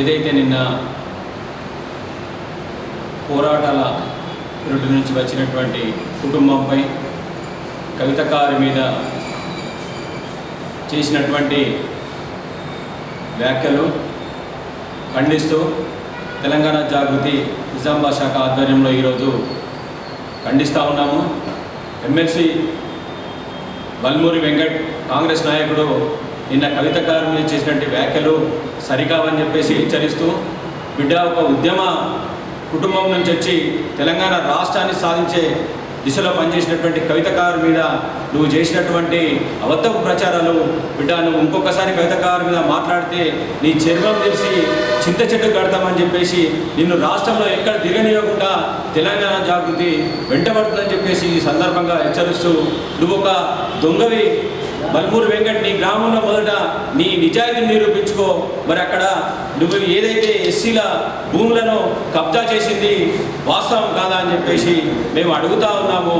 ఏదైతే నిన్న పోరాటాల రోడ్డు నుంచి వచ్చినటువంటి కుటుంబంపై కవితకారి మీద చేసినటువంటి వ్యాఖ్యలు ఖండిస్తూ తెలంగాణ జాగృతి నిజామాబాద్ శాఖ ఆధ్వర్యంలో ఈరోజు ఖండిస్తూ ఉన్నాము. ఎమ్మెల్సీ బల్మూరి వెంకట్ కాంగ్రెస్ నాయకుడు నిన్న కవితకారి మీద చేసినటువంటి వ్యాఖ్యలు సరికావని చెప్పేసి హెచ్చరిస్తూ, బిడ్డ ఒక ఉద్యమ కుటుంబం నుంచి వచ్చి తెలంగాణ రాష్ట్రాన్ని సాధించే దిశలో పనిచేసినటువంటి కవితకారు మీద నువ్వు చేసినటువంటి అబద్ధపు ప్రచారాలు, బిడ్డ నువ్వు ఇంకొకసారి కవితకారు మీద మాట్లాడితే నీ చర్మం తెలిసి చింత చెట్టు కడతామని చెప్పేసి నిన్ను రాష్ట్రంలో ఎక్కడ తిరగనివ్వకుండా తెలంగాణ జాగృతి వెంటబడుతుందని చెప్పేసి ఈ సందర్భంగా హెచ్చరిస్తూ, నువ్వు ఒక దొంగవి బల్మూరి వెంకట్, నీ గ్రామంలో మొదట నీ నిజాయితీని నిరూపించుకో. మరి అక్కడ నువ్వు ఏదైతే ఎస్సీల భూములను కబ్జా చేసింది వాస్తవం కాదా అని చెప్పేసి మేము అడుగుతా ఉన్నాము.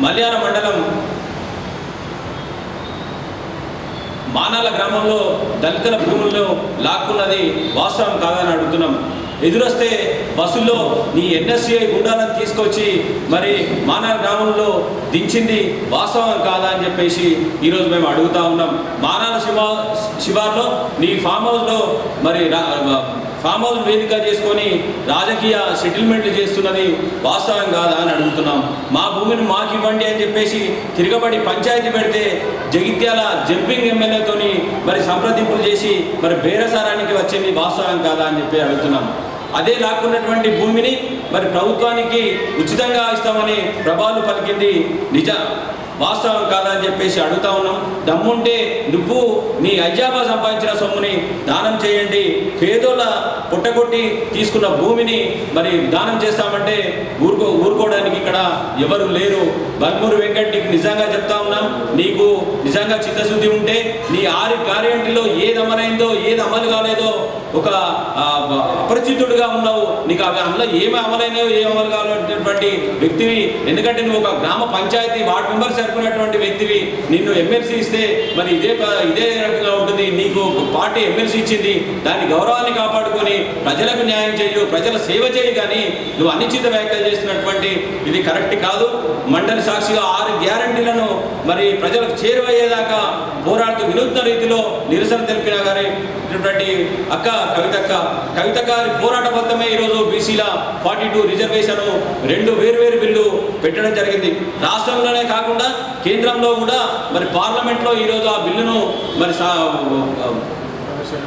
మల్యాల మండలం మానాల గ్రామంలో దళితుల భూములను లాక్కున్నది వాస్తవం కాదని అడుగుతున్నాం. ఎదురొస్తే బస్సుల్లో నీ ఎన్ఎస్సీఐ గుండాలను తీసుకొచ్చి మరి మానాల గ్రామంలో దించింది వాస్తవం కాదా అని చెప్పేసి ఈరోజు మేము అడుగుతా ఉన్నాం. మానాల శివార్లో నీ ఫామ్ హౌస్లో మరి ఫామ్ హౌస్ వేదిక చేసుకొని రాజకీయ సెటిల్మెంట్లు చేస్తున్నది వాస్తవం కాదా అని అడుగుతున్నాం. మా భూమిని మాకు ఇవ్వండి అని చెప్పేసి తిరగబడి పంచాయతీ పెడితే జగిత్యాల జంపింగ్ ఎమ్మెల్యేతోని మరి సంప్రదింపులు చేసి మరి బేరసారానికి వచ్చింది వాస్తవం కాదా అని చెప్పి అడుగుతున్నాం. అదే లాక్కున్నటువంటి భూమిని మరి ప్రభుత్వానికి ఉచితంగా ఇస్తామని ప్రభావాలు పలికింది వాస్తవం కాదని చెప్పేసి అడుగుతా ఉన్నాం. దమ్ముంటే నువ్వు నీ అయ్యాబా సంపాదించిన సొమ్ముని దానం చేయండి. పేదోళ్ళ పుట్టగొట్టి తీసుకున్న భూమిని మరి దానం చేస్తామంటే ఊరుకోవడానికి ఇక్కడ ఎవరు లేరు. బల్మూరి వెంకట్, నీకు నిజంగా చెప్తా ఉన్నాం, నీకు నిజంగా చిత్తశుద్ధి ఉంటే నీ 6 గ్యారెంటీలో ఏది అమలైందో ఏది అమలు కాలేదో ఒక అపరిచితుడిగా ఉన్నావు. నీకు అవి అందులో ఏమి అమలైనాయో ఏమి అమలు కావాలనేటువంటి వ్యక్తివి. ఎందుకంటే నువ్వు ఒక గ్రామ పంచాయతీ వార్డు మెంబర్ సరిపోయినటువంటి వ్యక్తివి. నిన్ను ఎమ్మెల్సీ ఇస్తే మరి ఇదే రకంగా ఉంటుంది. నీకు పార్టీ ఎమ్మెల్సీ ఇచ్చింది, దాని గౌరవాన్ని కాపాడుకొని ప్రజలకు న్యాయం చేయు, ప్రజల సేవ చేయి. కానీ నువ్వు అనిశ్చిత వ్యాఖ్యలు చేస్తున్నటువంటి ఇది కరెక్ట్ కాదు. మండలి సాక్షిగా 6 గ్యారెంటీలను మరి ప్రజలకు చేరువయ్యేదాకా పోరాడుతూ వినూత్న రీతిలో నిరసన తెలిపిన గారి అక్క కవితకారి పోరాట ఫలితమే ఈరోజు బీసీల 42 రిజర్వేషన్ 2 వేర్వేరు బిల్లు పెట్టడం జరిగింది. రాష్ట్రంలోనే కాకుండా కేంద్రంలో కూడా మరి పార్లమెంట్లో ఈరోజు ఆ బిల్లును మరి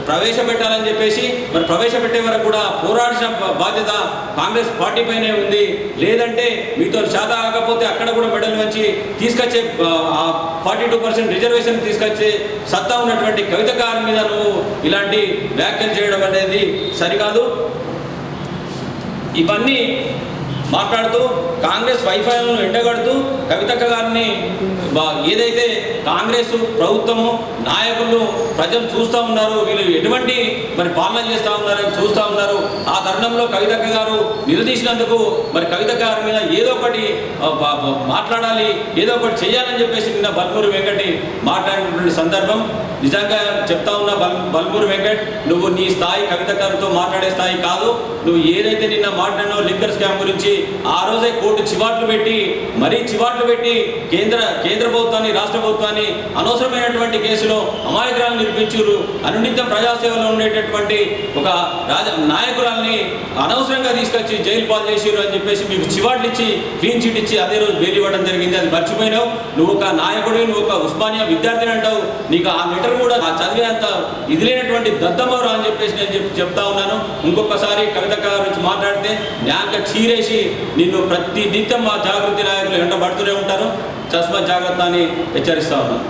ప్రవేశపెట్టాలని చెప్పేసి మరి ప్రవేశపెట్టే వరకు కూడా పోరాడాల్సిన బాధ్యత కాంగ్రెస్ పార్టీ పైనే ఉంది. లేదంటే మీతో చేత కాకపోతే అక్కడ కూడా మెడల్ వచ్చి తీసుకొచ్చే 42% రిజర్వేషన్ తీసుకొచ్చే సత్తా ఉన్నటువంటి కవితకారి మీద నువ్వు ఇలాంటి వ్యాఖ్యలు చేయడం అనేది సరికాదు. ఇవన్నీ మాట్లాడుతూ కాంగ్రెస్ వైఫల్యాలను ఎండగడుతూ కవితక్క గారిని ఏదైతే కాంగ్రెస్ ప్రభుత్వము నాయకులు ప్రజలు చూస్తూ ఉన్నారు, వీళ్ళు ఎటువంటి మరి పాలన చేస్తూ ఉన్నారని చూస్తూ ఉన్నారు. ఆ తరుణంలో కవితక్క గారు నిలదీసినందుకు మరి కవితక్క గారి మీద ఏదో ఒకటి మాట్లాడాలి, ఏదో ఒకటి చేయాలని చెప్పేసి నిన్న బల్మూరి వెంకటి మాట్లాడినటువంటి సందర్భం. నిజంగా చెప్తా ఉన్న బల్మూరి వెంకట్, నువ్వు నీ స్థాయి కవితక్కతో మాట్లాడే స్థాయి కాదు. నువ్వు ఏదైతే నిన్న మాట్లాడినావు లిక్కర్ స్కామ్ గురించి, ఆ రోజే కోర్టు చివాట్లు పెట్టి కేంద్ర ప్రభుత్వాన్ని రాష్ట్ర ప్రభుత్వాన్ని అనవసరమైనటువంటి కేసులో అమాయకురాలను నిరూపించారు. అనునిత్యం ప్రజాసేవలో ఉండేటటువంటి ఒక నాయకురాల్ని అనవసరంగా తీసుకొచ్చి జైలు పాలు చేసారు అని చెప్పేసి మీకు చివాట్లు ఇచ్చి క్లీన్ చిట్ ఇచ్చి అదే రోజు బెయిల్ ఇవ్వడం జరిగింది. అది మర్చిపోయినావు. నువ్వు ఒక నాయకుడివి, నువ్వు ఒక ఉస్మానియా విద్యార్థిని అంటావు. నీకు ఆ లెటర్ కూడా చదివేంత ఇది లేనటువంటి దద్దమవరు అని చెప్పేసి నేను చెప్తా ఉన్నాను. ఇంకొకసారి కవితక్క గురించి మాట్లాడితే న్యాయంగా చీరేసి నిన్ను ప్రతి నిత్యం మా జాగృతి నాయకులు వెంటబడుతూనే ఉంటారు. చస్మత్ జాగ్రత్త అని హెచ్చరిస్తా ఉన్నాను.